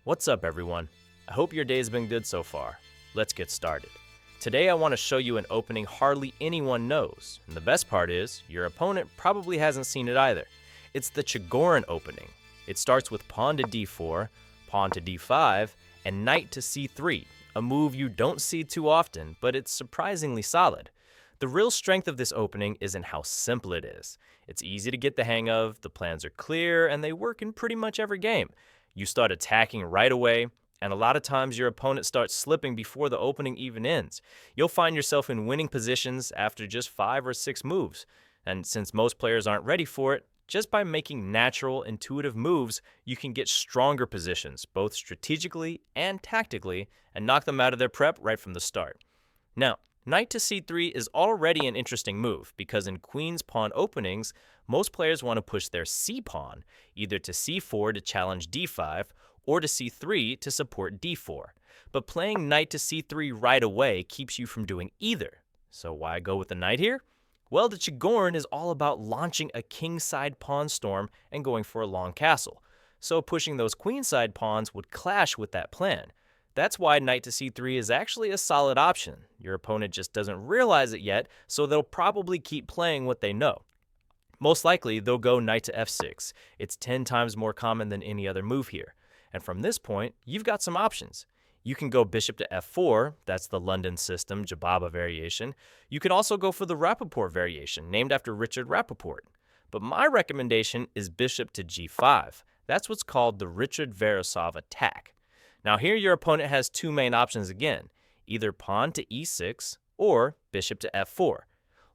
What's up, everyone? I hope your day's been good so far. Let's get started. Today I want to show you an opening hardly anyone knows, and the best part is, your opponent probably hasn't seen it either. It's the Chigorin opening. It starts with pawn to d4, pawn to d5, and knight to c3, a move you don't see too often, but it's surprisingly solid. The real strength of this opening is in how simple it is. It's easy to get the hang of, the plans are clear, and they work in pretty much every game. You start attacking right away, and a lot of times your opponent starts slipping before the opening even ends. You'll find yourself in winning positions after just 5 or 6 moves. And since most players aren't ready for it, just by making natural, intuitive moves, you can get stronger positions, both strategically and tactically, and knock them out of their prep right from the start. Now, knight to c3 is already an interesting move because in queen's pawn openings, most players want to push their c-pawn, either to c4 to challenge d5 or to c3 to support d4. But playing knight to c3 right away keeps you from doing either. So why go with the knight here? Well, the Chigorin is all about launching a kingside pawn storm and going for a long castle. So pushing those queenside pawns would clash with that plan. That's why knight to c3 is actually a solid option. Your opponent just doesn't realize it yet, so they'll probably keep playing what they know. Most likely, they'll go knight to f6. It's 10 times more common than any other move here. And from this point, you've got some options. You can go bishop to f4, that's the London system, Jababa variation. You can also go for the Rappaport variation, named after Richard Rappaport. But my recommendation is bishop to g5. That's what's called the Richard Verosov attack. Now here your opponent has 2 main options again, either pawn to e6 or bishop to f4.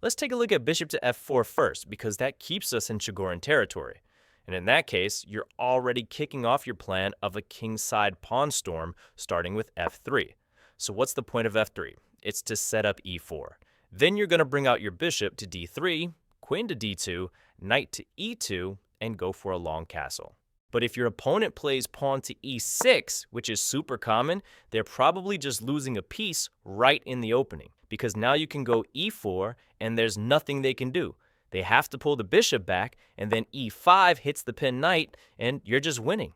Let's take a look at bishop to f4 first because that keeps us in Chigorin territory. And in that case, you're already kicking off your plan of a kingside pawn storm starting with f3. So what's the point of f3? It's to set up e4. Then you're going to bring out your bishop to d3, queen to d2, knight to e2, and go for a long castle. But if your opponent plays pawn to e6, which is super common, they're probably just losing a piece right in the opening because now you can go e4 and there's nothing they can do. They have to pull the bishop back and then e5 hits the pinned knight and you're just winning.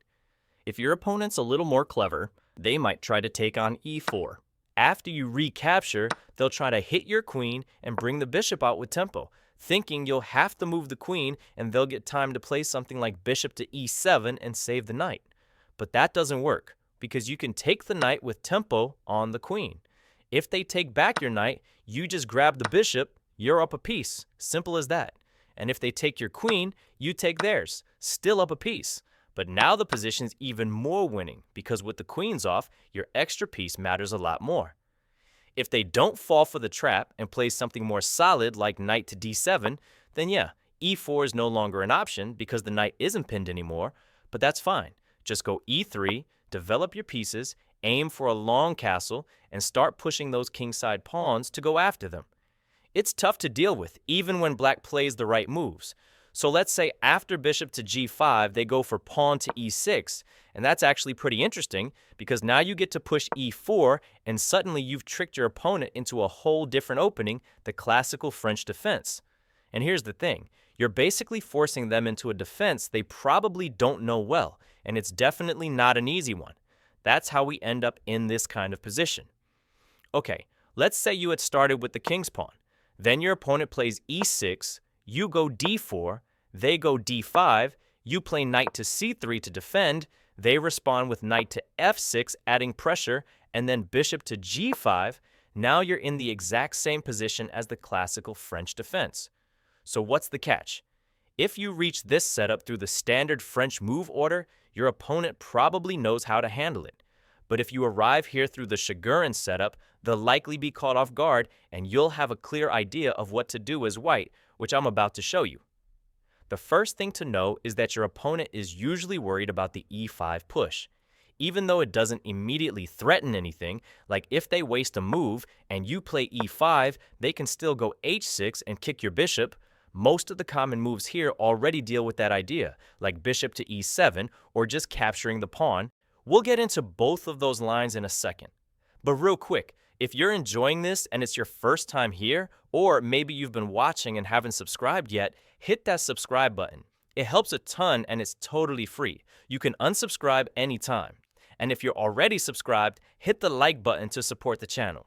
If your opponent's a little more clever, they might try to take on e4. After you recapture, they'll try to hit your queen and bring the bishop out with tempo, thinking you'll have to move the queen and they'll get time to play something like bishop to e7 and save the knight. But that doesn't work because you can take the knight with tempo on the queen. If they take back your knight, you just grab the bishop, you're up a piece. Simple as that. And if they take your queen, you take theirs. Still up a piece. But now the position's even more winning because with the queens off, your extra piece matters a lot more. If they don't fall for the trap and play something more solid like knight to d7, then yeah, e4 is no longer an option because the knight isn't pinned anymore, but that's fine. Just go e3, develop your pieces, aim for a long castle, and start pushing those kingside pawns to go after them. It's tough to deal with, even when black plays the right moves. So let's say after bishop to g5, they go for pawn to e6, and that's actually pretty interesting because now you get to push e4, and suddenly you've tricked your opponent into a whole different opening, the classical French defense. And here's the thing, you're basically forcing them into a defense they probably don't know well, and it's definitely not an easy one. That's how we end up in this kind of position. Okay, let's say you had started with the king's pawn. Then your opponent plays e6, you go d4, they go d5, you play knight to c3 to defend, they respond with knight to f6 adding pressure, and then bishop to g5. Now you're in the exact same position as the classical French defense. So what's the catch? If you reach this setup through the standard French move order, your opponent probably knows how to handle it. But if you arrive here through the Chigorin setup, they'll likely be caught off guard and you'll have a clear idea of what to do as white, which I'm about to show you. The first thing to know is that your opponent is usually worried about the e5 push. Even though it doesn't immediately threaten anything, like if they waste a move and you play e5, they can still go h6 and kick your bishop. Most of the common moves here already deal with that idea, like bishop to e7 or just capturing the pawn. We'll get into both of those lines in a second. But real quick, if you're enjoying this and it's your first time here, or maybe you've been watching and haven't subscribed yet, hit that subscribe button. It helps a ton and it's totally free. You can unsubscribe anytime. And if you're already subscribed, hit the like button to support the channel.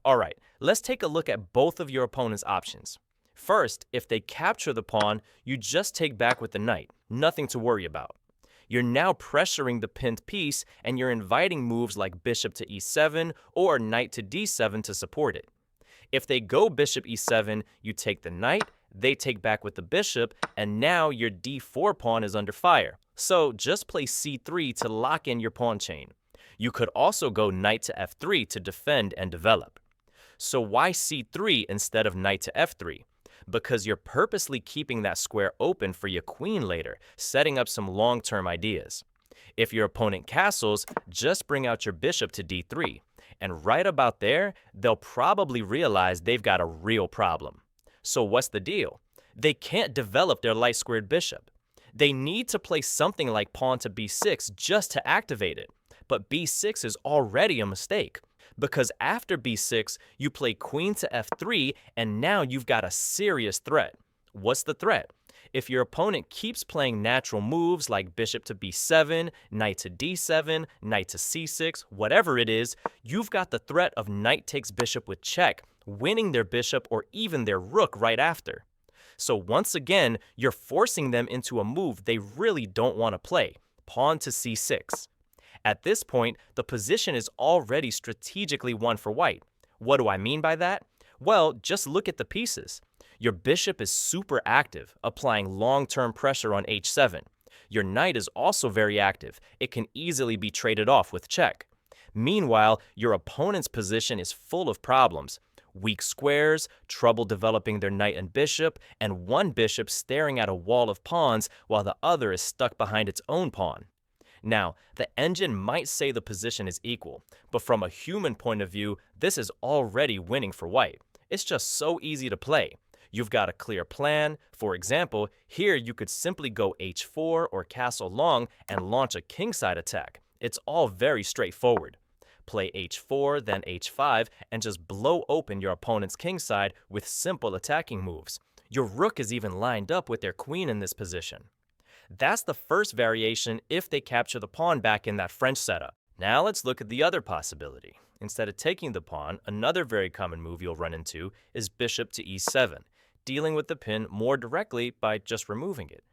Alright, let's take a look at both of your opponent's options. First, if they capture the pawn, you just take back with the knight, nothing to worry about. You're now pressuring the pinned piece and you're inviting moves like bishop to e7 or knight to d7 to support it. If they go bishop e7, you take the knight, they take back with the bishop, and now your d4 pawn is under fire. So just play c3 to lock in your pawn chain. You could also go knight to f3 to defend and develop. So why c3 instead of knight to f3? Because you're purposely keeping that square open for your queen later, setting up some long-term ideas. If your opponent castles, just bring out your bishop to d3. And right about there, they'll probably realize they've got a real problem. So what's the deal? They can't develop their light-squared bishop. They need to play something like pawn to b6 just to activate it. But b6 is already a mistake, because after b6, you play queen to f3, and now you've got a serious threat. What's the threat? If your opponent keeps playing natural moves like bishop to b7, knight to d7, knight to c6, whatever it is, you've got the threat of knight takes bishop with check, winning their bishop or even their rook right after. So once again, you're forcing them into a move they really don't want to play, pawn to c6. At this point, the position is already strategically won for white. What do I mean by that? Well, just look at the pieces. Your bishop is super active, applying long-term pressure on h7. Your knight is also very active. It can easily be traded off with check. Meanwhile, your opponent's position is full of problems. Weak squares, trouble developing their knight and bishop, and one bishop staring at a wall of pawns while the other is stuck behind its own pawn. Now, the engine might say the position is equal, but from a human point of view, this is already winning for white. It's just so easy to play. You've got a clear plan. For example, here you could simply go h4 or castle long and launch a kingside attack. It's all very straightforward. Play h4, then h5, and just blow open your opponent's kingside with simple attacking moves. Your rook is even lined up with their queen in this position. That's the first variation if they capture the pawn back in that French setup. Now let's look at the other possibility. Instead of taking the pawn, another very common move you'll run into is bishop to e7, dealing with the pin more directly by just removing it.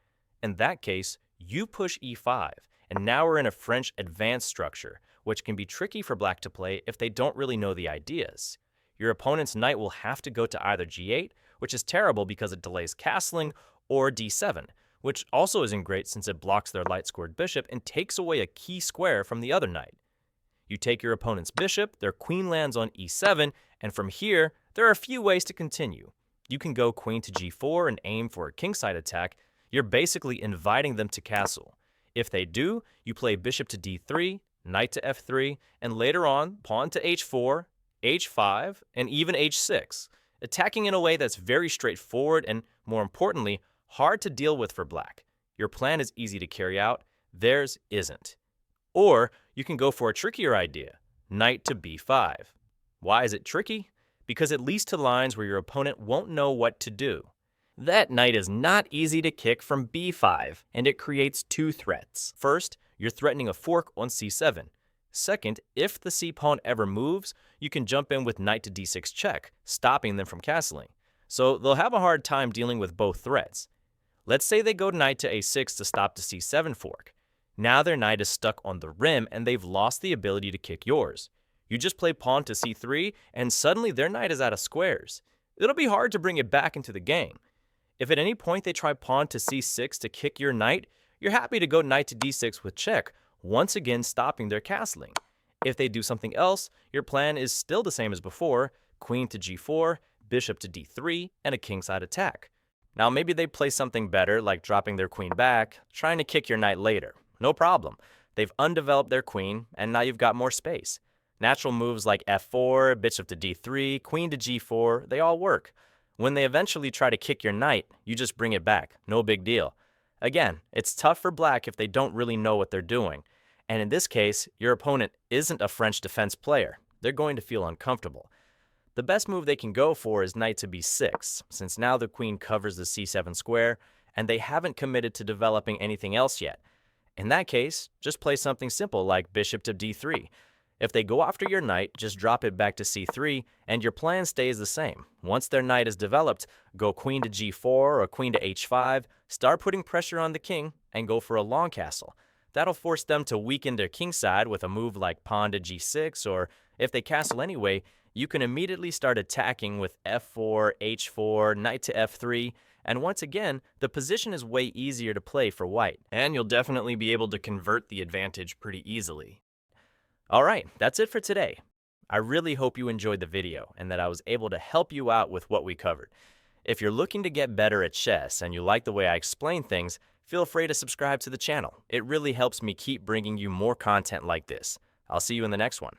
In that case, you push e5, and now we're in a French advanced structure, which can be tricky for black to play if they don't really know the ideas. Your opponent's knight will have to go to either g8, which is terrible because it delays castling, or d7, which also isn't great since it blocks their light-squared bishop and takes away a key square from the other knight. You take your opponent's bishop, their queen lands on e7, and from here, there are a few ways to continue. You can go queen to g4 and aim for a kingside attack. You're basically inviting them to castle. If they do, you play bishop to d3, knight to f3, and later on, pawn to h4, h5, and even h6, attacking in a way that's very straightforward and, more importantly, hard to deal with for black. Your plan is easy to carry out, theirs isn't. Or you can go for a trickier idea, knight to b5. Why is it tricky? Because it leads to lines where your opponent won't know what to do. That knight is not easy to kick from b5, and it creates two threats. First, you're threatening a fork on c7. Second, if the c-pawn ever moves, you can jump in with knight to d6 check, stopping them from castling. So they'll have a hard time dealing with both threats. Let's say they go knight to a6 to stop the c7 fork. Now their knight is stuck on the rim and they've lost the ability to kick yours. You just play pawn to c3 and suddenly their knight is out of squares. It'll be hard to bring it back into the game. If at any point they try pawn to c6 to kick your knight, you're happy to go knight to d6 with check, once again stopping their castling. If they do something else, your plan is still the same as before, queen to g4, bishop to d3, and a kingside attack. Now maybe they play something better, like dropping their queen back, trying to kick your knight later. No problem. They've undeveloped their queen, and now you've got more space. Natural moves like f4, bishop to d3, queen to g4, they all work. When they eventually try to kick your knight, you just bring it back. No big deal. Again, it's tough for black if they don't really know what they're doing. And in this case, your opponent isn't a French defense player. They're going to feel uncomfortable. The best move they can go for is knight to b6, since now the queen covers the c7 square, and they haven't committed to developing anything else yet. In that case, just play something simple like bishop to d3. If they go after your knight, just drop it back to c3, and your plan stays the same. Once their knight is developed, go queen to g4 or queen to h5, start putting pressure on the king, and go for a long castle. That'll force them to weaken their king side with a move like pawn to g6, or if they castle anyway, you can immediately start attacking with f4, h4, knight to f3, and once again, the position is way easier to play for white, and you'll definitely be able to convert the advantage pretty easily. Alright, that's it for today. I really hope you enjoyed the video and that I was able to help you out with what we covered. If you're looking to get better at chess and you like the way I explain things, feel free to subscribe to the channel. It really helps me keep bringing you more content like this. I'll see you in the next one.